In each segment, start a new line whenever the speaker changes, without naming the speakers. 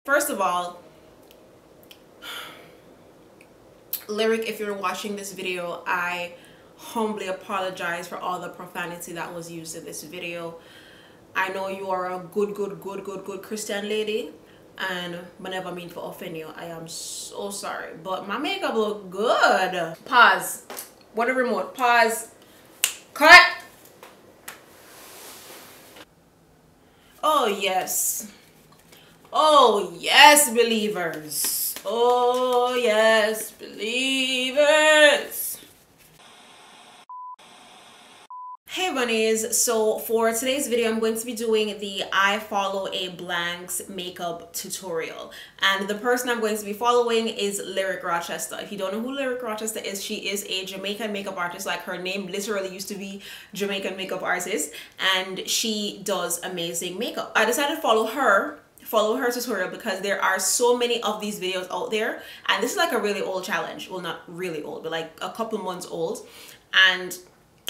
First of all, Lyric, if you're watching this video, I humbly apologize for all the profanity that was used in this video. I know you are a good Christian lady, and I never mean to offend you. I am so sorry, but my makeup look good. Pause. What a remote. Pause. Cut. Oh yes. Oh yes, believers. Oh yes, believers. Hey bunnies, so for today's video I'm going to be doing the I follow a blanks makeup tutorial, and the person I'm going to be following is Lyric Rochester. If you don't know who Lyric Rochester is, she is a Jamaican makeup artist. Like, her name literally used to be Jamaican makeup artist, and she does amazing makeup. I decided to follow her tutorial because there are so many of these videos out there, and this is like a really old challenge. Well, not really old, but like a couple months old, and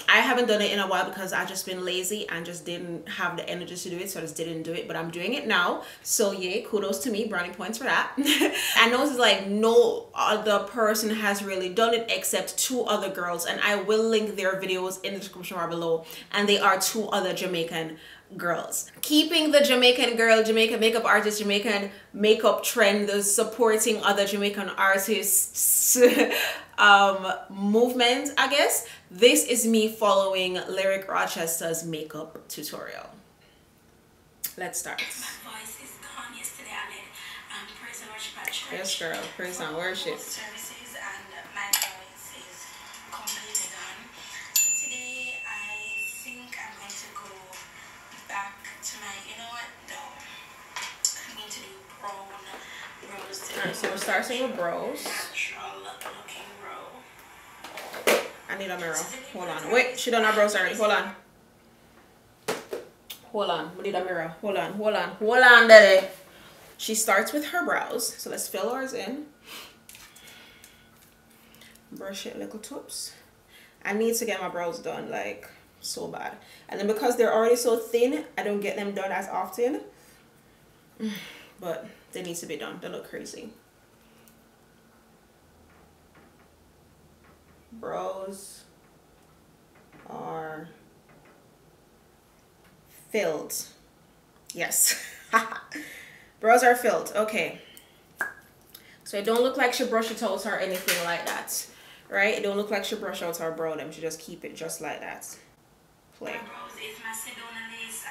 I haven't done it in a while because I've just been lazy and just didn't have the energy to do it, so I just didn't do it. But I'm doing it now, so yay, kudos to me, brownie points for that. I know it's like no other person has really done it except two other girls, and I will link their videos in the description bar below, and they are two other Jamaican girls. Keeping the Jamaican girl, Jamaican makeup artist, Jamaican makeup trend, the supporting other Jamaican artists movement, I guess. This is me following Lyric Rochester's makeup tutorial. Let's start.
My voice is gone. Yesterday I led praise and worship at church.
Yes, girl. Praise and worship.
Services, and my voice is completely gone. So today I think I'm going to go back to my, you know what? No. I'm going to do brows.
Alright, so we're starting with brows.
Natural looking brow.
I need a mirror. Hold on. Wait, she done her brows already. Hold on. Hold on. We need a mirror. Hold on, daddy. She starts with her brows. So let's fill ours in. Brush it little tips. I need to get my brows done like so bad. And then because they're already so thin, I don't get them done as often. But they need to be done. They look crazy. Brows are filled. Yes. Brows are filled. Okay. So it don't look like she brushed it out or anything like that. Right? It don't look like she brushed out her brow. Them. She just keep it just like that. Play.
My brows is Macedonian lace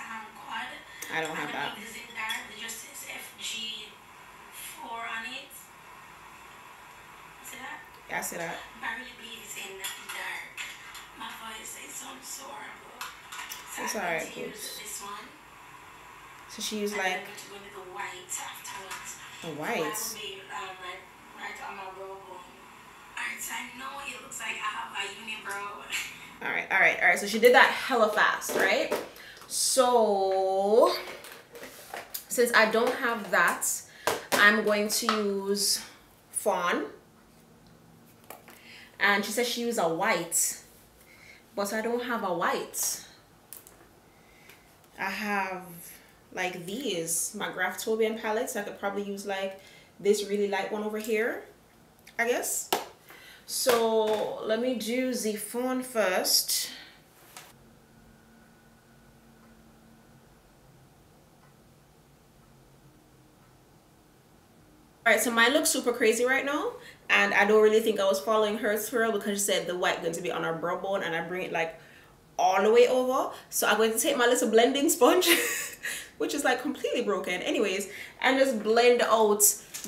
quad.
I don't have that.
This in there. It just says FG4 on it. See that?
Yeah, I see that.
I really believe it's in dark. My voice is so horrible. So
It's
I'm
alright,
going to use
oops.
this one.
So she used
And
like
I'm going to go with the white afterwards.
the
The
white.
will be right on my brow bone. Alright, so I know it looks like I have a unibrow.
Alright. So she did that hella fast, right? So since I don't have that, I'm going to use Fawn. And she says she used a white, but I don't have a white. I have like these, my Graftobian palettes. I could probably use like this really light one over here, I guess. So let me do the Fawn first. Alright, so mine looks super crazy right now, and I don't really think I was following her tutorial because she said the white going to be on her brow bone, and I bring it like all the way over. So I'm going to take my little blending sponge, which is like completely broken anyways, and just blend out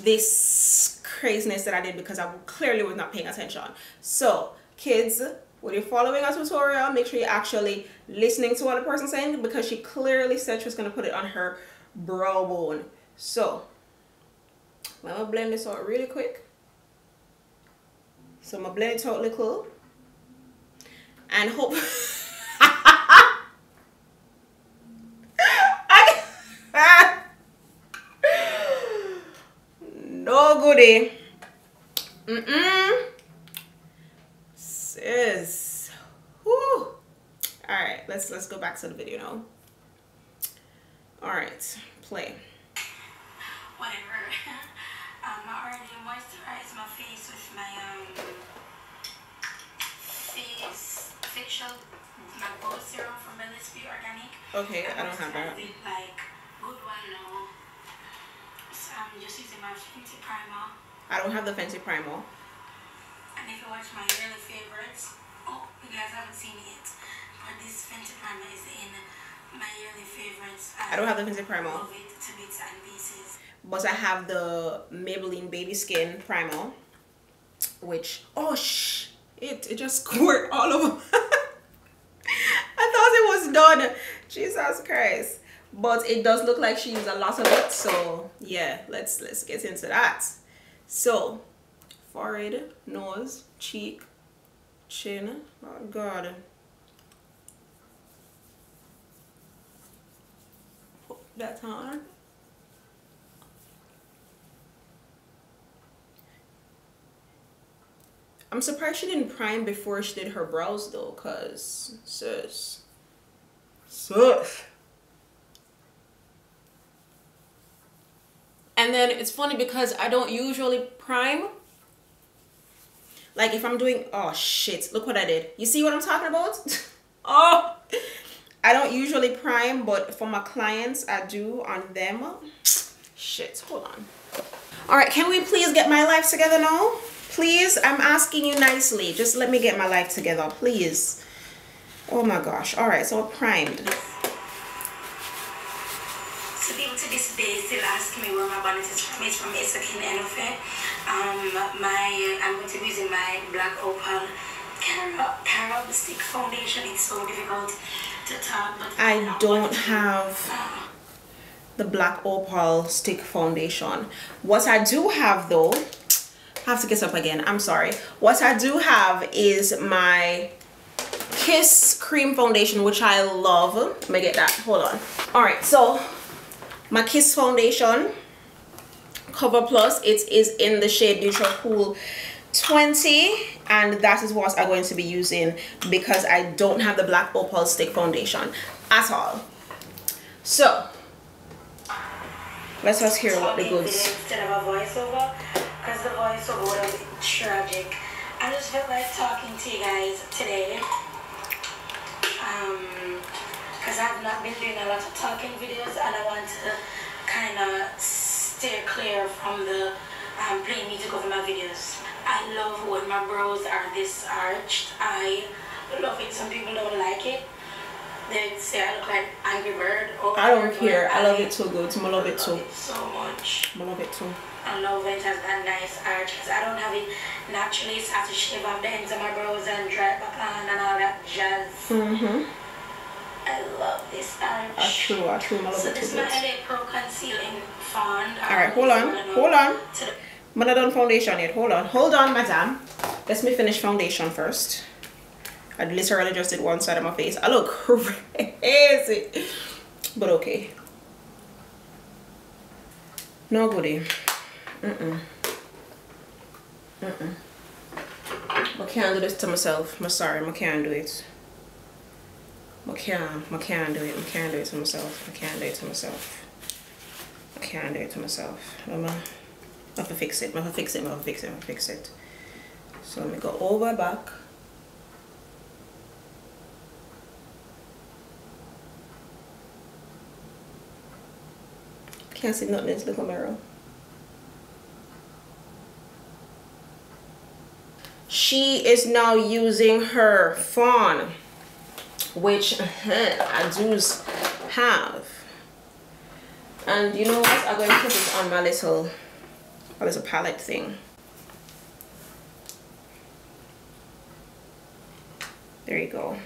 this craziness that I did because I clearly was not paying attention. So kids, when you're following a tutorial, make sure you're actually listening to what the person's saying, because she clearly said she was going to put it on her brow bone. So I'm going to blend this out really quick. So I'm going to blend it out a little. And hope... no goodie. Sis. Whew. Alright, let's go back to the video now. Alright, play.
whatever. I already moisturized my face with my facial glow serum from Bunnies Organic.
Okay, I don't have that.
Like good one now. So I'm just using my Fenty primer.
I don't have the Fenty primer.
And if you watch my yearly favorites, oh, you guys haven't seen it yet, but this Fenty primer is in my yearly favorites.
I don't have the Fenty primer.
Love it to bits and pieces.
But I have the Maybelline Baby Skin primer, which, oh it just squirt all over. I thought it was done. Jesus Christ. But it does look like she used a lot of it, so yeah, let's get into that. So forehead, nose, cheek, chin. Oh god. Put that on. I'm surprised she didn't prime before she did her brows though, cause sus. And then it's funny because I don't usually prime. Like if I'm doing, oh shit, look what I did. You see what I'm talking about? Oh, I don't usually prime, but for my clients, I do on them. Shit, hold on. All right, can we please get my life together now? Please, I'm asking you nicely. Just let me get my life together, please. Oh my gosh. All right, so primed.
So people to this day still ask me where my bonnet is from. It's from Canon. I'm going to be using my Black Opal Carob Stick Foundation. It's so difficult to talk, but
I don't have the Black Opal Stick Foundation. What I do have though, I have to get up again, I'm sorry. What I do have is my Kiss Cream Foundation, which I love. Let me get that, hold on. All right, so my Kiss Foundation Cover Plus, it is in the shade Neutral Cool 20, and that is what I'm going to be using because I don't have the Black Opal Stick Foundation at all. So let's just hear what the goods.
Instead of a voiceover, because the voiceover would have been tragic. I just felt like talking to you guys today. Because I've not been doing a lot of talking videos, and I want to kind of steer clear from the playing music over my videos. I love when my brows are this arched. I love it. Some people don't like it. They say I look like Angry Bird.
I don't care. I love it too good. I love it too.
So much.
I love it too.
I love it has that nice arch because I don't have it naturally, so I have to shave off the ends of my brows and dry it back on and all that jazz. I love this arch. I true, I love so it too. So this is my LA Pro Concealing Fond.
Alright, hold on. I'm not done foundation yet. Hold on, madam. Let me finish foundation first. I literally just did one side of my face. I look crazy, but okay. No goodie. I can't do this to myself. I'm sorry, I can't do it. I can't do it. I can't do it to myself. I can't do it to myself. I can't do it to myself. I have to fix it. I have to fix it. So let me go over back. Can't see nothing in this little mirror. She is now using her fawn, which I do have. And you know what? I'm going to put it on my little palette thing. There you go.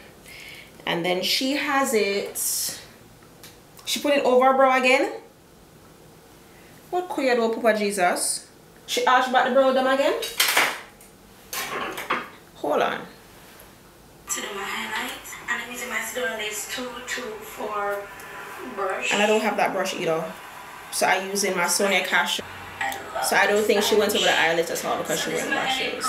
And then she has it. She put it over her brow again. What could you do, Papa Jesus? She arched back the brow them again. Hold on.
To do my highlights, and I'm using my Sedona Lace 224 brush.
And I don't have that brush either. So I'm using my Sonia Cash. So I don't think she went over the eyelids at all because she wearing lashes.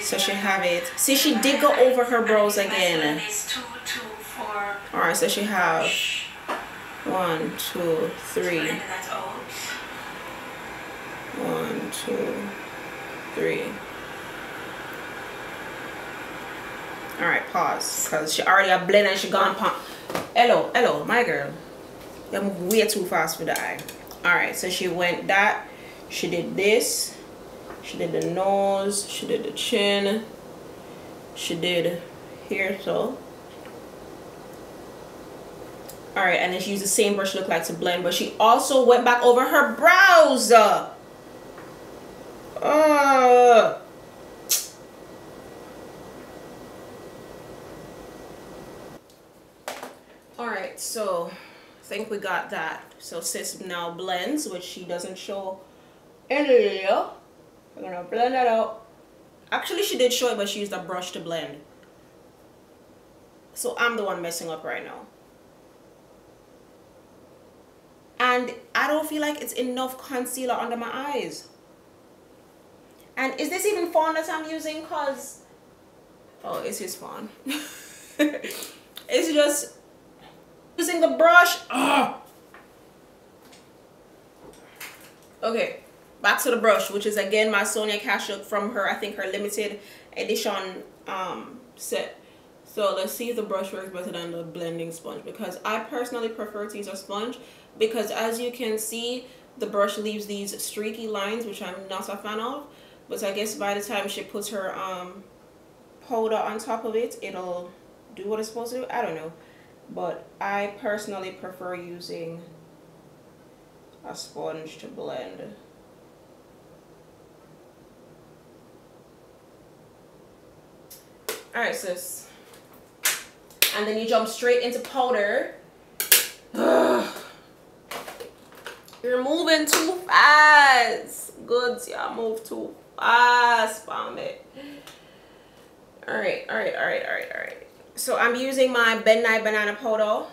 So she have it. See, she did go over her brows again. Alright, so she have 1, 2, 3.
Blend that out.
1, 2, 3. All right, pause, cause she already a blend and she gone pump. Hello, my girl. You move way too fast for the eye. All right, so she went that. She did this. She did the nose. She did the chin. She did here, so. All right, and then she used the same brush look like to blend, but she also went back over her brows. All right, so I think we got that. So sis now blends, which she doesn't show in the video. We're gonna blend that out. Actually, she did show it, but she used a brush to blend. So I'm the one messing up right now. And I don't feel like it's enough concealer under my eyes. And is this even fawn that I'm using? Cause, oh, it's his fawn. It's just using the brush. Ugh. Okay, back to the brush, which is again my Sonia Kashuk from her, I think her limited edition set. So let's see if the brush works better than the blending sponge, because I personally prefer to use a sponge, because as you can see, the brush leaves these streaky lines, which I'm not a fan of. But I guess by the time she puts her powder on top of it, it'll do what it's supposed to do. I don't know, but I personally prefer using a sponge to blend. Alright, sis. And then you jump straight into powder. Ugh. You're moving too fast. Goods, y'all move too fast, found it. Alright. So I'm using my Ben Nye banana powder.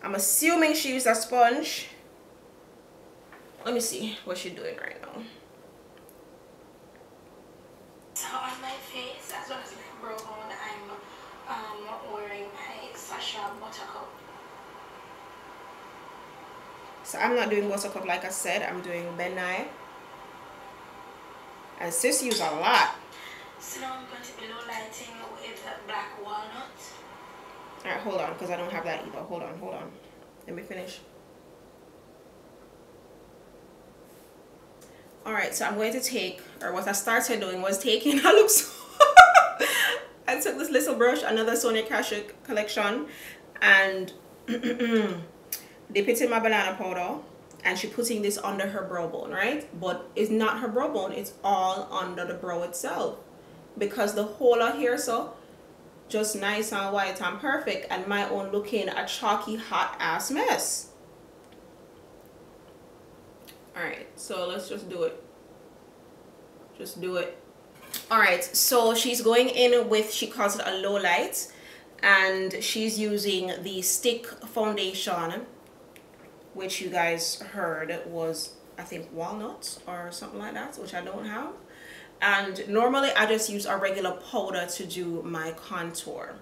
I'm assuming she used a sponge. Let me see what she's doing right now.
So on my face, as well as my brow bone, I'm wearing my Sasha Buttercup.
So I'm not doing Buttercup like I said, I'm doing Ben Nye. And sis use a lot.
So now I'm going to be low lighting with black walnut.
Alright, hold on, because I don't have that either. Hold on. Let me finish. Alright, so I'm going to take, or what I started doing was taking, I look so I took this little brush, another Sonia Kashuk collection, and dip it in my banana powder, and she's putting this under her brow bone, right? But it's not her brow bone, it's all under the brow itself, because the whole of here, so just nice and white and perfect, and my own looking a chalky hot ass mess. Alright, so let's just do it. Just do it. Alright, so she's going in with, she calls it a low light, and she's using the stick foundation, which you guys heard was, I think, walnuts or something like that, which I don't have. And normally I just use a regular powder to do my contour.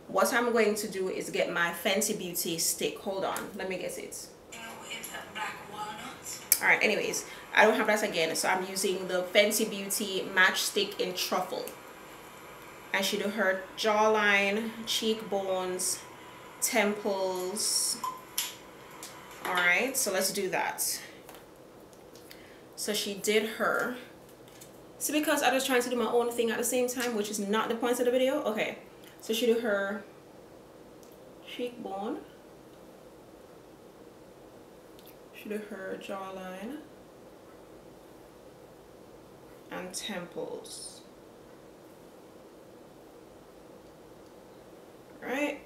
What I'm going to do is get my Fenty Beauty stick. Hold on, let me get it. Alright, anyways, I don't have that again, so I'm using the Fenty Beauty Matchstick in Truffle. And she do her jawline, cheekbones, temples. Alright, so let's do that. So she did her. See, because I was trying to do my own thing at the same time, which is not the point of the video. Okay, so she do her cheekbone. She do her jawline and temples. Right.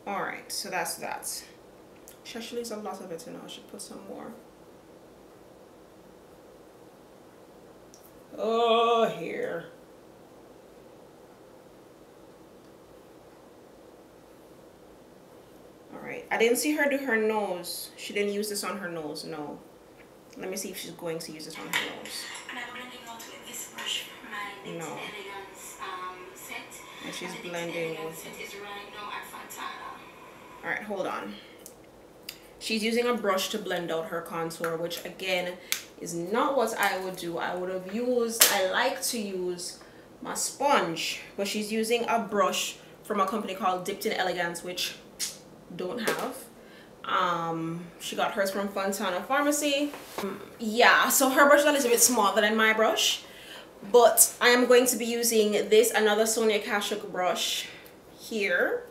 Alright, so that's that. She actually leaves a lot of it in now. I should put some more. Oh, here. Alright, I didn't see her do her nose. She didn't use this on her nose, no. Let me see if she's going to use this on her nose.
And I'm blending out with this brush from my
No.
Elegance set.
And she's
and
blending
the
with
set is right now at Fontana.
All right, hold on. She's using a brush to blend out her contour, which again is not what I would do. I like to use my sponge, but she's using a brush from a company called Dipped in Elegance, which don't have. She got hers from Fontana Pharmacy. Yeah, so her brush is a little bit smaller than my brush, but I am going to be using this, another Sonia Kashuk brush here.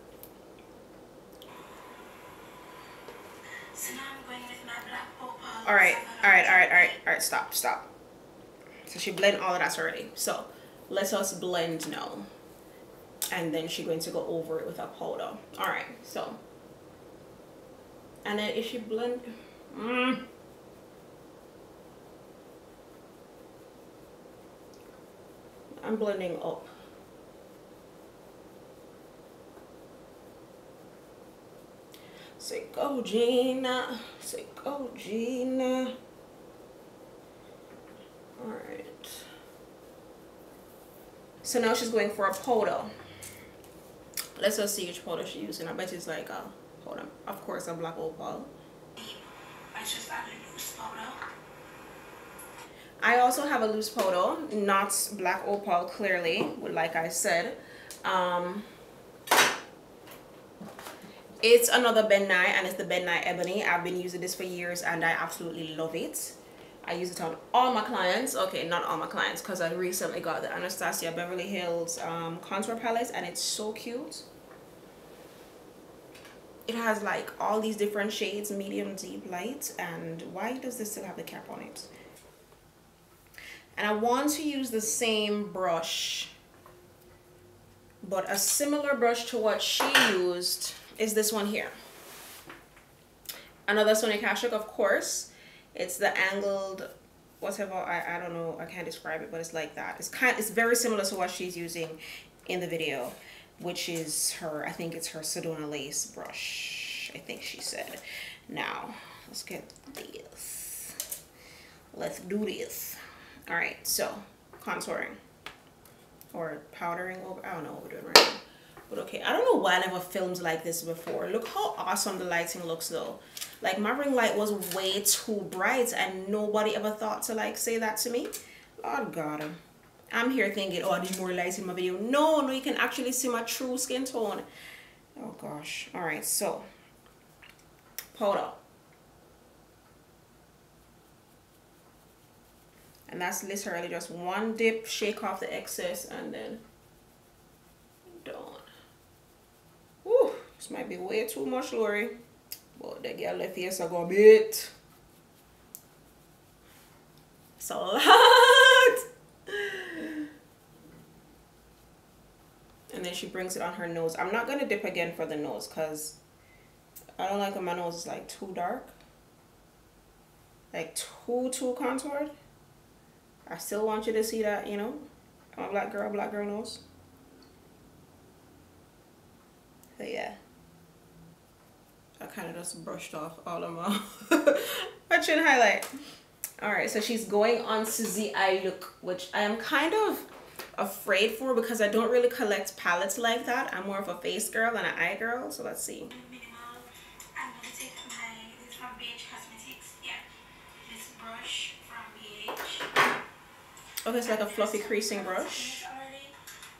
So now I'm going with my black opal.
All right, stop. So she blended all of that already. So let us blend now. And then she's going to go over it with a powder. All right, so. And then if she blend, I'm blending up. Say go Gina, say go Gina. All right. So now she's going for a powder. Let's just see which powder she's using. I bet it's like a, hold on, of course a black opal.
I just added loose powder.
I also have a loose powder, not black opal clearly, like I said. It's another Ben Nye, and it's the Ben Nye Ebony. I've been using this for years and I absolutely love it. I use it on all my clients. Okay, not all my clients, because I recently got the Anastasia Beverly Hills contour palette, and it's so cute. It has like all these different shades, medium, deep, light. And why does this still have the cap on it? And I want to use the same brush, but a similar brush to what she used is this one here. Another Sonia Kashuk, of course. It's the angled whatever, I don't know, I can't describe it, but it's like that. It's very similar to what she's using in the video, which is her, I think it's her Sedona lace brush, I think she said. Now let's get this, let's do this. All right, so contouring or powdering over, I don't know what we're doing right now. But okay, I don't know why I never filmed like this before. Look how awesome the lighting looks though. Like my ring light was way too bright and nobody ever thought to like say that to me. Oh God, I'm here thinking, oh, I need more light in my video. No, you can actually see my true skin tone. Oh gosh. All right, so powder. And that's literally just one dip, shake off the excess, and then done. Whew, this might be way too much, Lori. But the girl left here, so go a bit. It's a lot. And then she brings it on her nose. I'm not gonna dip again for the nose because I don't like when my nose is like too dark. Like too contoured. I still want you to see that, you know, I'm a black girl nose. So yeah. I kind of just brushed off all of my chin highlight. All right, so she's going on to the eye look, which I am kind of afraid for because I don't really collect palettes like that. I'm more of a face girl than an eye girl. So let's see.
Minimal. I'm going to take this from BH Cosmetics. Yeah, this brush from BH.
Okay, it's like a fluffy creasing brush.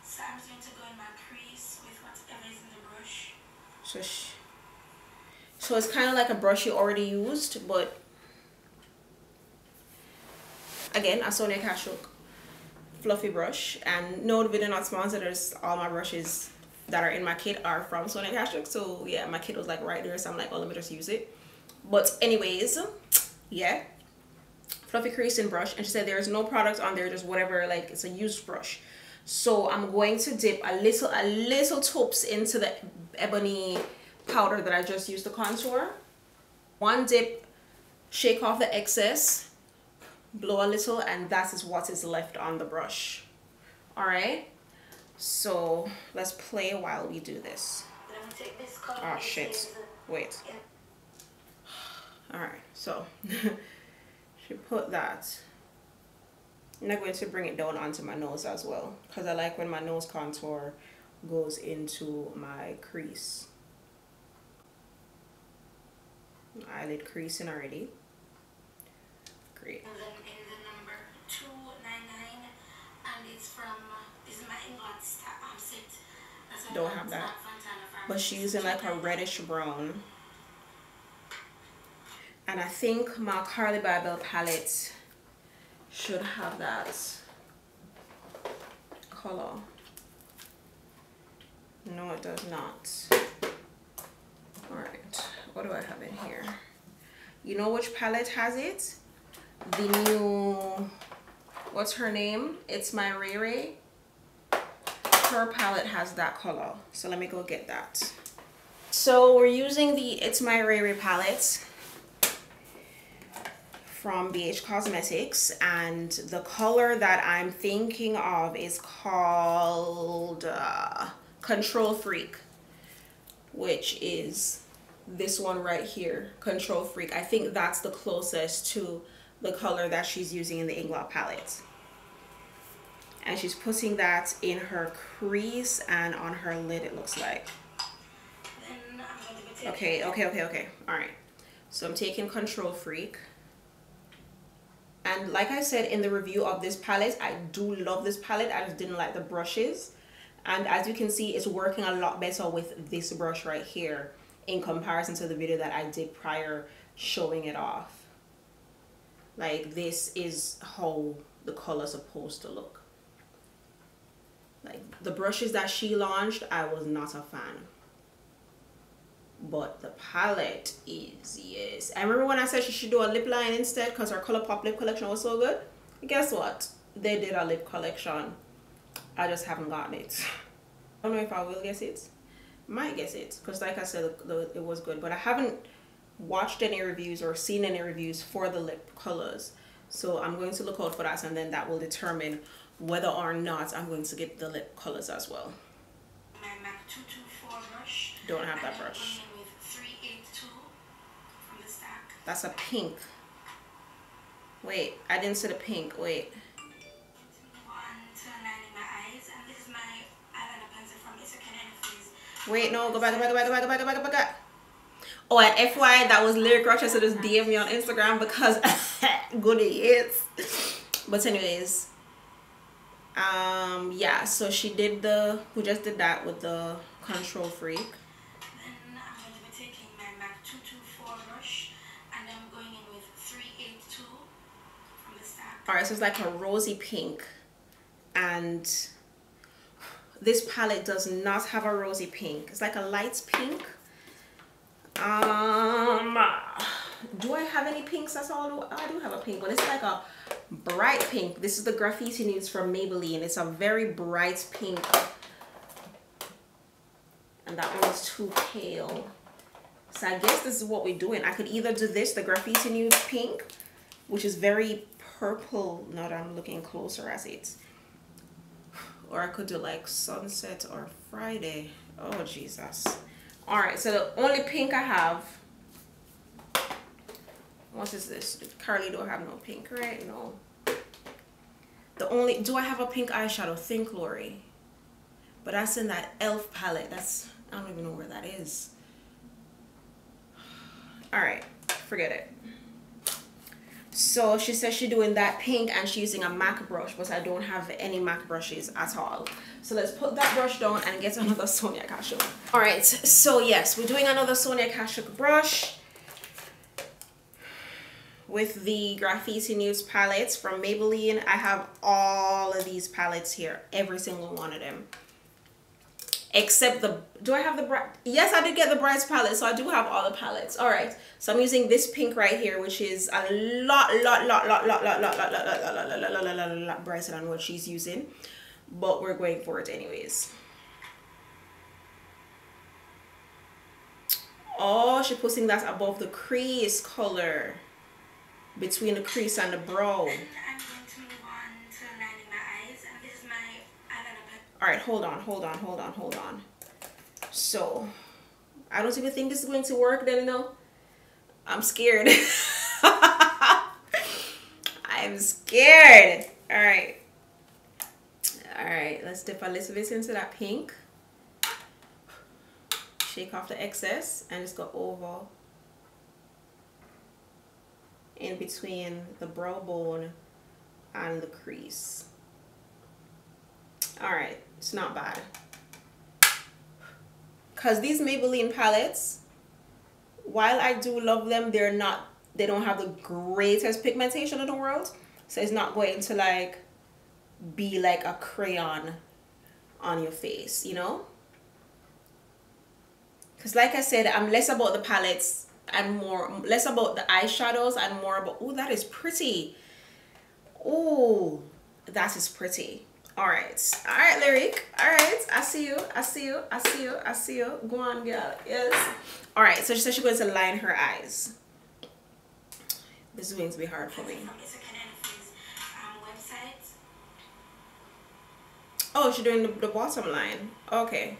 So I'm just going to go in my crease with whatever is in the brush.
So it's kind of like a brush you already used, but again, a Sonia Kashuk fluffy brush. And no, the video not sponsored. There's all my brushes that are in my kit are from Sonia Kashuk. So yeah, my kit was like right there, so I'm like, oh, let me just use it. But anyways, yeah, fluffy creasing brush. And she said there's no product on there, just whatever, like it's a used brush. So I'm going to dip a little tops into the ebony powder that I just used to contour. One dip, shake off the excess, blow a little, and that is what is left on the brush. All right, so let's play while we do this. Oh shit, wait. All right, so she put that. I'm not going to bring it down onto my nose as well because I like when my nose contour goes into my crease. eyelid creasing already. Great.
And then in the number 299, and it's from this is my England set.
Don't have that, but she's using like a reddish brown, and I think my Carly Bible palette should have that color. No, it does not. All right, what do I have in here? You know which palette has it? The new, what's her name? It's My Riri. Her palette has that color, so let me go get that. So we're using the It's My Riri palette from BH Cosmetics, and the color that I'm thinking of is called Control Freak, which is this one right here, Control Freak. I think that's the closest to the color that she's using in the Inglot palette. And she's putting that in her crease and on her lid, it looks like. Okay. All right. So I'm taking Control Freak. And like I said in the review of this palette, I do love this palette. I just didn't like the brushes. And as you can see, it's working a lot better with this brush right here in comparison to the video that I did prior showing it off. Like, this is how the color's supposed to look. Like, the brushes that she launched, I was not a fan. But the palette is, yes. I remember when I said she should do a lip line instead because her ColourPop lip collection was so good. Guess what? They did a lip collection. I just haven't gotten it. I don't know if I will guess it. Might guess it because, like I said, it was good. But I haven't watched any reviews or seen any reviews for the lip colors. So I'm going to look out for that, and then that will determine whether or not I'm going to get the lip colors as well.
My MAC 224 brush.
Don't have that brush.
With 382 from the stack.
That's a pink. Wait, I didn't see the pink. Wait.
One to 9 in my eyes, and this is my eyeliner pencil from Canon.
Wait, no, go back. Oh, and FYI, that was Lyric Rochester just DM me on Instagram because goody is. But anyways, yeah, so she did we just did that with the Control Freak.
Then I'm going to be taking my MAC 224 brush, and I'm going in with 382 from the stack.
Alright, so it's like a rosy pink, and this palette does not have a rosy pink. It's like a light pink. Do I have any pinks? That's all. I do have a pink, but it's like a bright pink. This is the Graffiti Nudes from Maybelline. It's a very bright pink, and that one is too pale. So I guess this is what we're doing. I could either do this, the Graffiti Nudes pink, which is very purple now that I'm looking closer at it, or I could do like Sunset or Friday. Oh Jesus. All right, so the only pink I have, what is this? Carly don't have no pink, right? No. The only, do I have a pink eyeshadow? Think Lori. But that's in that e.l.f. palette. That's, I don't even know where that is. All right, forget it. So she says she's doing that pink and she's using a MAC brush, but I don't have any MAC brushes at all. So let's put that brush down and get another Sonia Kashuk. All right, so yes, we're doing another Sonia Kashuk brush with the Graffiti Nudes palettes from Maybelline. I have all of these palettes here, every single one of them. Except the, do I have the bright? Yes, I did get the Brights palette, so I do have all the palettes. All right, so I'm using this pink right here, which is a lot brighter than what she's using, but we're going for it anyways. Oh, she's putting that above the crease color, between the crease and the brow. All right, hold on. So, I don't even think this is going to work then, you know. I'm scared. I'm scared. All right, let's dip a little bit into that pink. Shake off the excess and just go over in between the brow bone and the crease. All right, it's not bad. Because these Maybelline palettes, while I do love them, they don't have the greatest pigmentation in the world. So it's not going to like be like a crayon on your face, you know? Because like I said, I'm less about the palettes and less about the eyeshadows and more about, oh, that is pretty. Oh, that is pretty. All right, Lyric. All right, I see you. Go on, girl. Yes. All right, so she said she's going to line her eyes. This is going to be hard for me. Oh, she's doing the bottom line. Okay.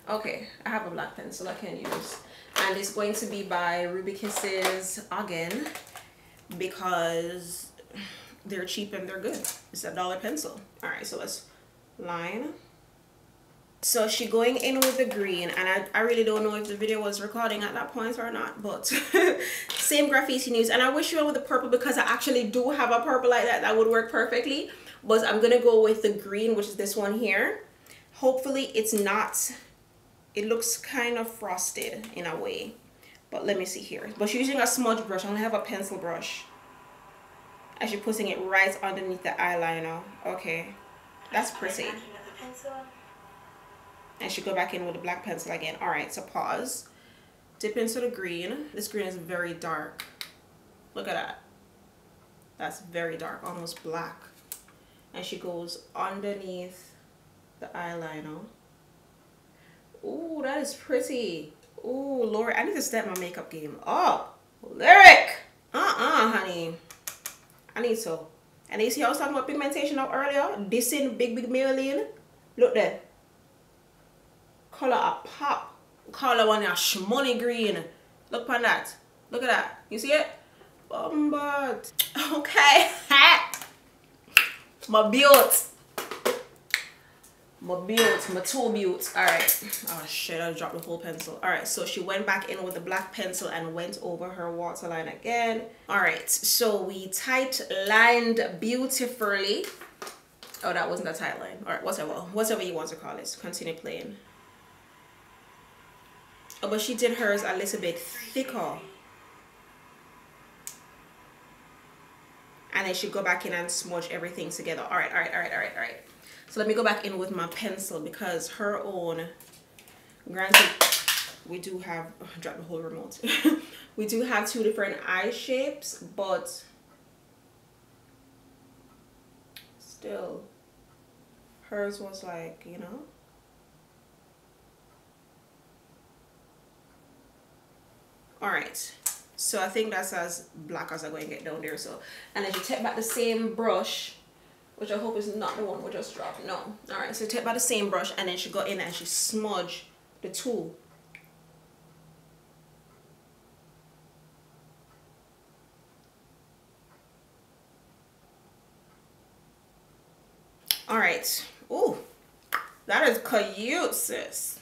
Okay, I have a black pencil I can use. And it's going to be by Ruby Kisses again, because they're cheap and they're good. It's a $1 pencil. All right, so let's line. So she going in with the green, and I really don't know if the video was recording at that point or not, but same graffiti news. And I wish you went with the purple, because I actually do have a purple like that would work perfectly, but I'm gonna go with the green, which is this one here. Hopefully it's not, it looks kind of frosted in a way, but let me see here. But she's using a smudge brush. I only have a pencil brush. And she's putting it right underneath the eyeliner. Okay, that's pretty. And she go back in with the black pencil again. All right, so pause. Dip into the green. This green is very dark. Look at that. That's very dark, almost black. And she goes underneath the eyeliner. Ooh, that is pretty. Ooh, Lord, I need to step my makeup game up. Lyric! Honey. I need to. And you see I was talking about pigmentation up earlier? This in big Maybelline. Look there. Color a pop. Color one a shmoney green. Look on that. Look at that. You see it? Bombard. Okay. My build. My two builds. Alright. Oh shit, I dropped the whole pencil. Alright, so she went back in with the black pencil and went over her waterline again. Alright, so we tight lined beautifully. Oh, that wasn't a tight line. Alright, whatever you want to call it. Continue playing. Oh, but she did hers a little bit thicker. And then she go back in and smudge everything together. Alright. So let me go back in with my pencil, because her own, granted, we do have, oh, I dropped the whole remote. We do have two different eye shapes, but still, hers was like, you know. All right, so I think that's as black as I'm going to get down there. So, and then you take back the same brush, which I hope is not the one we just dropped. No. All right, so take back the same brush, and then she go in and she smudge the two. All right. Ooh, that is cute, sis.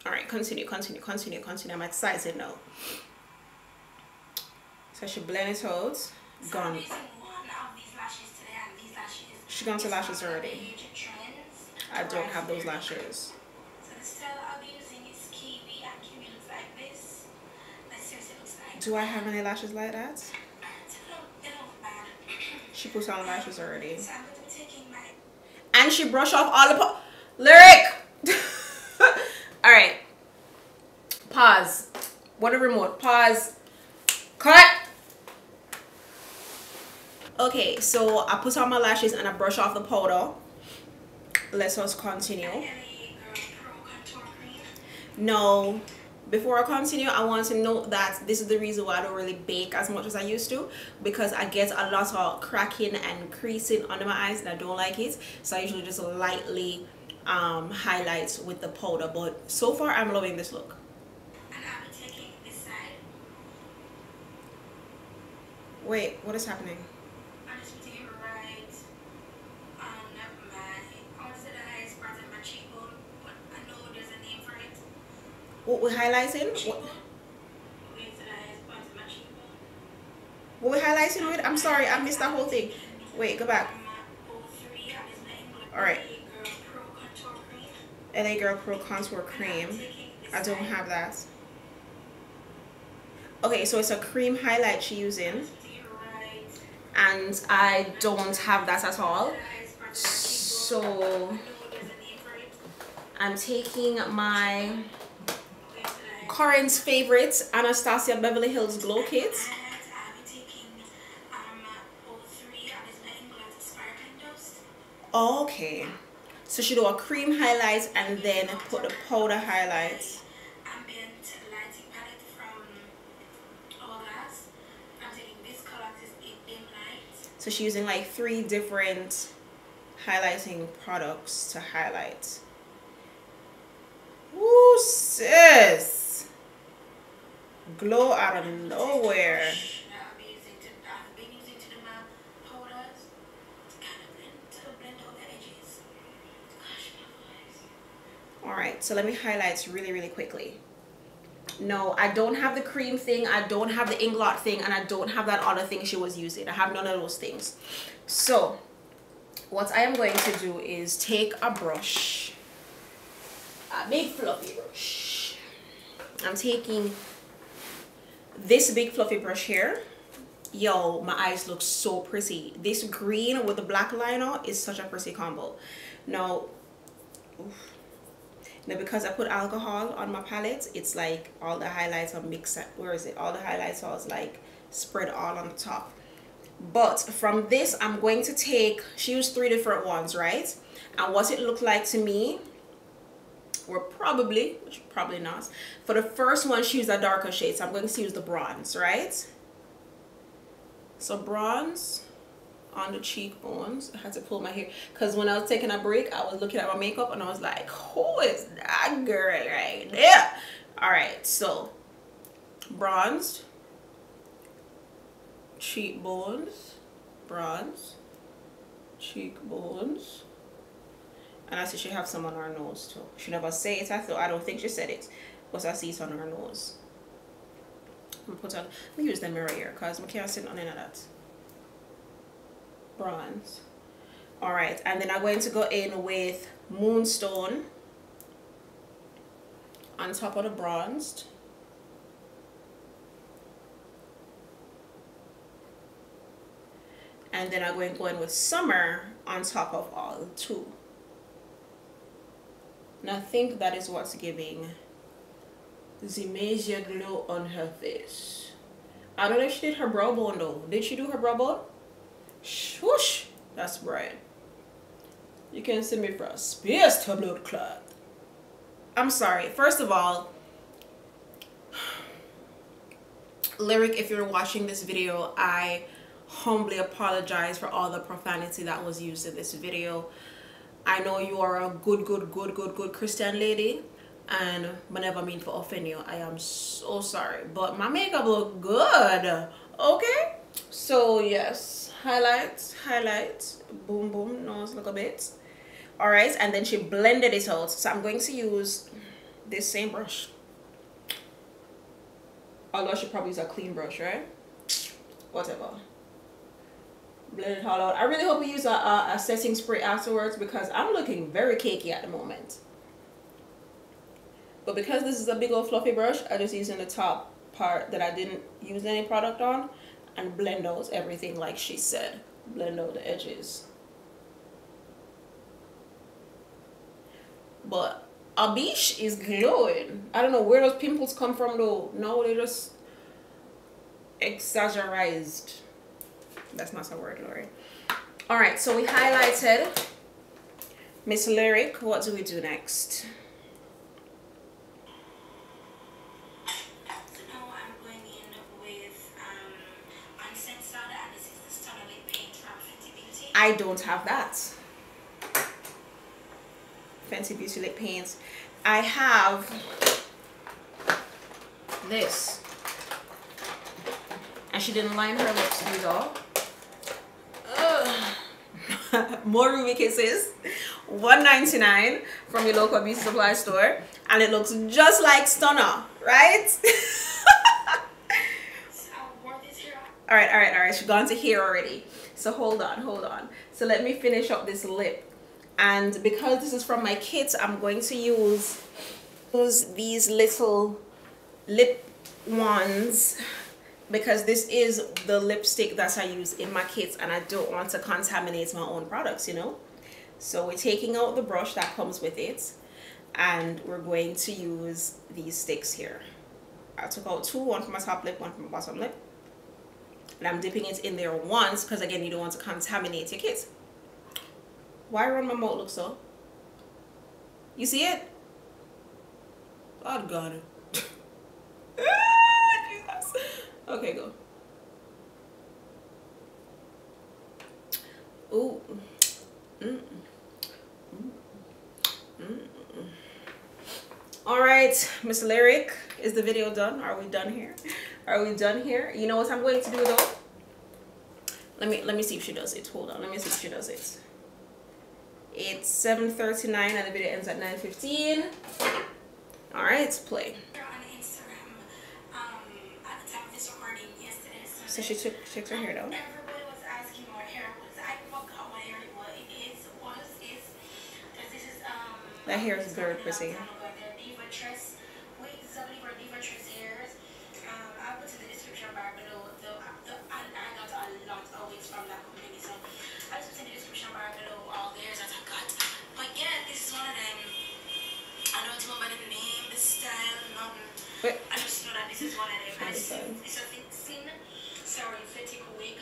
All right, continue. I'm excited now. So she blend it out. Gone. She gone to lashes already. I don't have those lashes.
So the style I'll be using is kiwi, and kiwi looks like this. Like seriously looks like.
Do I have any lashes like that?
They don't look bad.
She puts on lashes already.
So I'm going to be taking my.
And she brushed off all the Lyric! Alright. Pause. What a remote. Pause. Cut! Okay, so I put on my lashes and I brush off the powder. Let us continue. No. Before I continue, I want to note that this is the reason why I don't really bake as much as I used to, because I get a lot of cracking and creasing under my eyes and I don't like it. So I usually just lightly highlight with the powder. But so far, I'm loving this look.
And I'll be taking this side.
Wait, what is happening?
I'm just putting it right on my, I want to say the highest part of my cheekbone, but I know there's a name for it.
What we're highlighting?
Cheekbone. Wait to the highest part of my cheekbone.
Were we highlighting with? I'm sorry, I missed that whole thing. Wait, go back. Alright. LA Girl Pro Contour Cream. I don't have that. Okay, so it's a cream highlight she's using. And I don't have that at all. So I'm taking my current favorite Anastasia Beverly Hills Glow Kit. Okay, so she do a cream highlight and then put the powder highlights. So she's using like 3 different highlighting products to highlight. Woo, sis! Glow out of nowhere. Alright, so let me highlight really quickly. No, I don't have the cream thing, I don't have the ink blot thing, and I don't have that other thing she was using. I have none of those things. So what I am going to do is take a brush, a big fluffy brush. I'm taking this big fluffy brush here. Yo, my eyes look so pretty. This green with the black liner is such a pretty combo. Now, now because I put alcohol on my palette, it's like all the highlights are mixed. Where is it? All the highlights are like spread all on the top. But from this, I'm going to take, she used 3 different ones, right? And what it looked like to me were probably not. For the first one, she used a darker shade, so I'm going to use the bronze, right? So bronze on the cheekbones. I had to pull my hair because when I was taking a break, I was looking at my makeup and I was like, who is that girl right there? All right, so bronzed, cheekbones, bronze, cheekbones, and I see she have some on her nose too. She never say it. I don't think she said it, but I see it on her nose. Let me use the mirror here because I can't see none of that. Bronze. Alright, and then I'm going to go in with Moonstone on top of the bronzed. And then I'm going to go in with Summer on top of all 2. And I think that is what's giving the major glow on her face. I don't know if she did her brow bone though. Did she do her brow bone? Swoosh! That's bright. You can see me for a space to blood clot. I'm sorry. First of all, Lyric, if you're watching this video, I humbly apologize for all the profanity that was used in this video. I know you are a good Christian lady, and I never mean to offend you. I am so sorry, but my makeup look good. Okay, so yes, highlights, boom boom, nose look a bit. All right, and then she blended it out, so I'm going to use this same brush, although she probably use a clean brush, right? Whatever, blend it all out. I really hope we use a setting spray afterwards because I'm looking very cakey at the moment. But because this is a big old fluffy brush, I just using the top part that I didn't use any product on and blend out everything like she said. Blend out the edges. But Abish is glowing. I don't know where those pimples come from though. No, they just exaggerized. That's not a word, Lori. Alright, so we highlighted Miss Lyric. What do we do next? I don't have that. Fenty Beauty lip paints. I have this, and she didn't line her lips either. More Ruby Kisses, $1.99 from your local beauty supply store, and it looks just like Stunner, right? All right. She's gone to here already. So hold on. So let me finish up this lip. And because this is from my kits, I'm going to use these little lip ones because this is the lipstick that I use in my kits and I don't want to contaminate my own products, you know. So we're taking out the brush that comes with it and we're going to use these sticks here. I took out two, one from my top lip, one from my bottom lip. And I'm dipping it in there once because again, you don't want to contaminate your kit. Why run my mouth look so? You see it? Oh God. Jesus. Okay, go. Ooh. All right, Miss Lyric, is the video done? Are we done here? Are we done here? You know what I'm going to do though? Let me see if she does it. Hold on, let me see if she does it. It's 7:39 and the video ends at 9:15. All right, play.
On Instagram, at the time of this recording yesterday.
So she took her hair down.
Everybody was asking what hair it was. I forgot what hair it was. Because this is
That hair is very pretty.
Diva Tress wigs. I believe are Diva Tress hairs. I'll put in the description bar below. I got a lot of wigs from that company, so I'll just put in the description bar below all the hairs that I got. But yeah, this is one of them. I don't remember the name, the style, nothing.
Wait.
I just know that this is one of them. It's a thin, synthetic wig.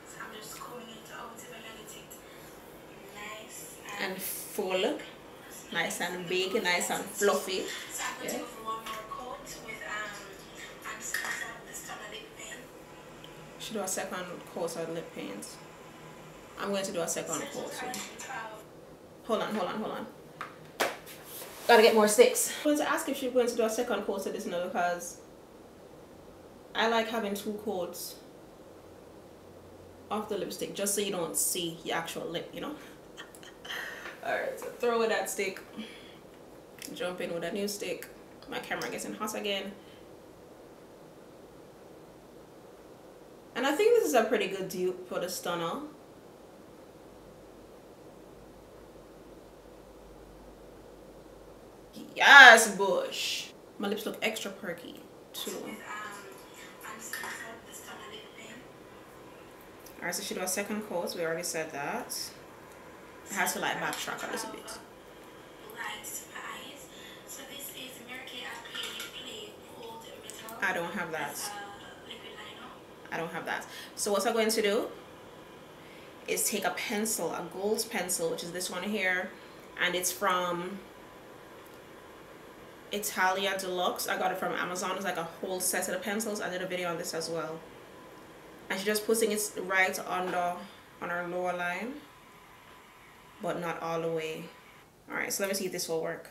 So I'm just combing it out if I let it nice
and full, nice and big, nice and fluffy.
So I'm going to go for one more coat with I'm just going to start this on a lip paint.
Should do a second coat of lip paint. I'm going to do a second coat too. Hold on. Gotta get more sticks. I was going to ask if she's going to do a second coat of this now because I like having two coats of the lipstick just so you don't see the actual lip, you know. Alright, so throw away that stick. Jump in with a new stick. My camera getting hot again. And I think this is a pretty good dupe for the stunner. Yes, Bush. My lips look extra perky too. Alright, so she do a second coat. We already said that. I have to like backtrack a little bit. I don't have that. I don't have that. So what I'm going to do is take a pencil, a gold pencil, which is this one here, and it's from Italia Deluxe. I got it from Amazon. It's like a whole set of the pencils. I did a video on this as well. And she's just putting it right on her lower line, but not all the way. All right, so let me see if this will work.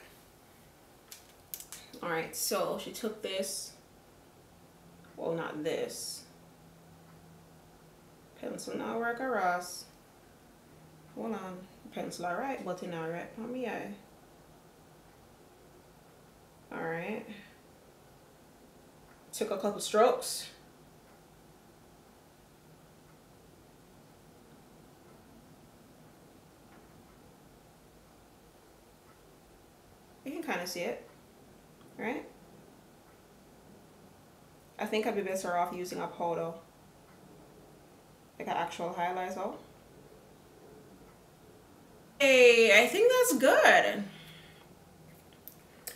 All right, so she took this, well, not this. Pencil not work or else. Hold on, pencil all right, but in all right on me eye. All right, took a couple strokes. You can kind of see it, right? I think I'd be better off using a powder, like an actual highlighter. Hey, I think that's good.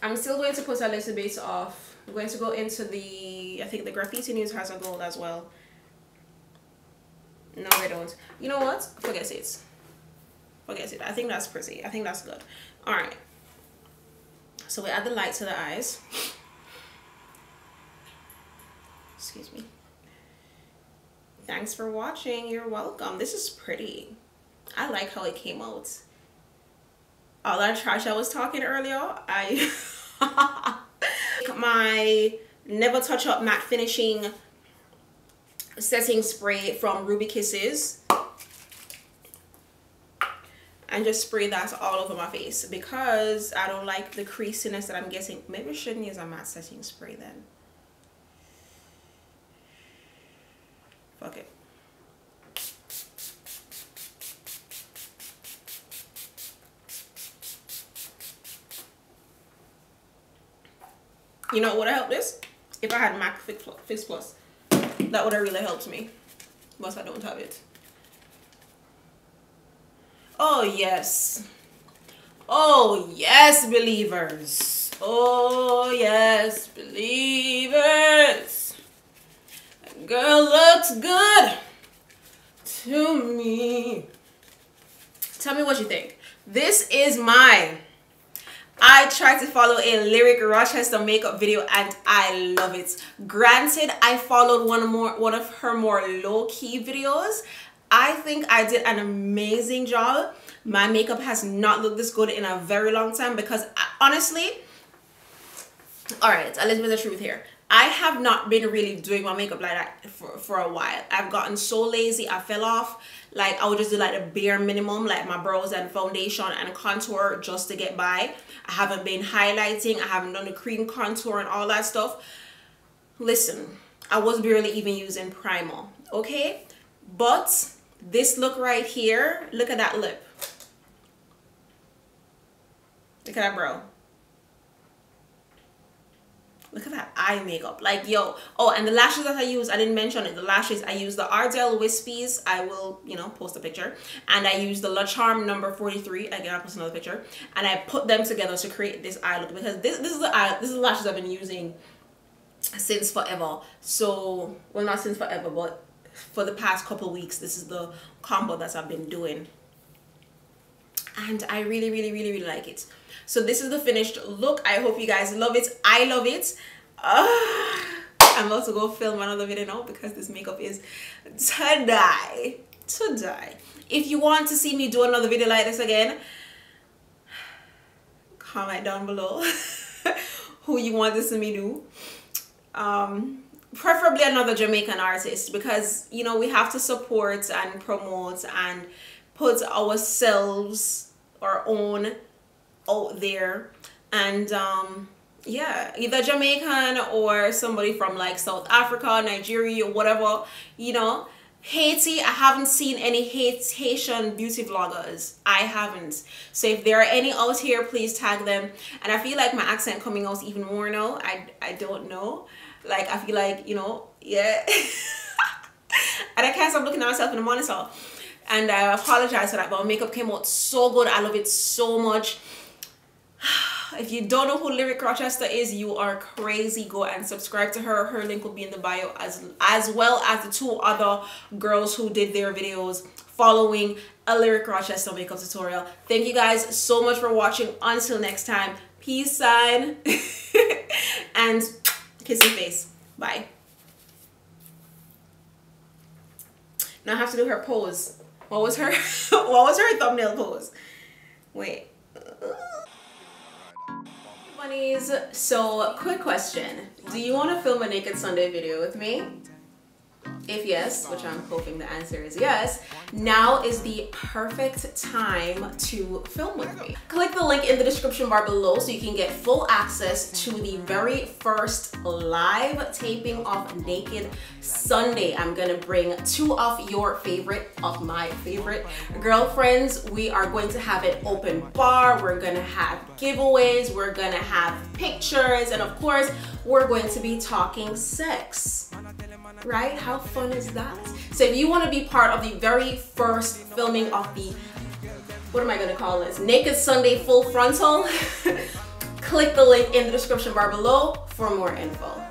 I'm still going to put a little bit of, I'm going to go into the, I think the Graffiti News has a gold as well. No, they don't. You know what? Forget it. Forget it. I think that's pretty. I think that's good. All right. So we add the light to the eyes. Excuse me. Thanks for watching. You're welcome. This is pretty. I like how it came out. All that trash I was talking earlier, my Never Touch Up Matte Finishing Setting Spray from Ruby Kisses. And just spray that all over my face because I don't like the creasiness that I'm getting. Maybe I shouldn't use a matte setting spray then. Fuck it. You know what would have helped this? If I had MAC Fix Plus. That would have really helped me. But I don't have it. Oh yes. Oh yes, believers. Oh yes, believers. That girl looks good to me. Tell me what you think. This is mine. I tried to follow a Lyric Rochester makeup video and I love it. Granted, I followed one of her more low-key videos. I think I did an amazing job. My makeup has not looked this good in a very long time because honestly, all right, a little bit of truth here. I have not been really doing my makeup like that for a while. I've gotten so lazy. I fell off. Like I would just do like the bare minimum, like my brows and foundation and contour just to get by. I haven't been highlighting. I haven't done the cream contour and all that stuff. Listen, I was barely even using primer, okay? But this look right here, look at that lip. Look at that brow. Look at that eye makeup. Like, yo. Oh, and the lashes that I use, I didn't mention it. The lashes, I use the Ardell Wispies. I will, you know, post a picture. And I use the La Charme number 43. Again, I'll post another picture. And I put them together to create this eye look. Because this is the lashes I've been using since forever. So, well, not since forever, but for the past couple weeks, this is the combo that I've been doing. And I really, really, really, really like it. So this is the finished look. I hope you guys love it. I love it. I'm about to go film another video now because this makeup is to die. To die. If you want to see me do another video like this again, comment down below who you want to see me do. Preferably another Jamaican artist because, you know, we have to support and promote and put ourselves, our own, out there. And yeah, either Jamaican or somebody from like South Africa, Nigeria, whatever, you know. Haiti, I haven't seen any Haitian beauty vloggers. I haven't. So if there are any out here, please tag them. And I feel like my accent coming out even more now. I don't know. Like, I feel like, you know, yeah. And I can't stop looking at myself in the monitor. And I apologize for that, but my makeup came out so good. I love it so much. If you don't know who Lyric Rochester is, you are crazy. Go and subscribe to her. Her link will be in the bio, as well as the two other girls who did their videos following a Lyric Rochester makeup tutorial. Thank you guys so much for watching. Until next time, peace sign and kissy face. Bye. Now I have to do her pose. What was her thumbnail pose? Wait. Bunnies, so quick question. Do you want to film a Naked Sunday video with me? If yes, which I'm hoping the answer is yes, now is the perfect time to film with me. Click the link in the description bar below so you can get full access to the very first live taping of Naked Sunday. I'm gonna bring two of my favorite girlfriends. We are going to have an open bar, we're gonna have giveaways, we're gonna have pictures, and of course, we're going to be talking sex. Right? How fun is that? So if you want to be part of the very first filming of the, what am I going to call this? Naked Sunday full frontal, click the link in the description bar below for more info.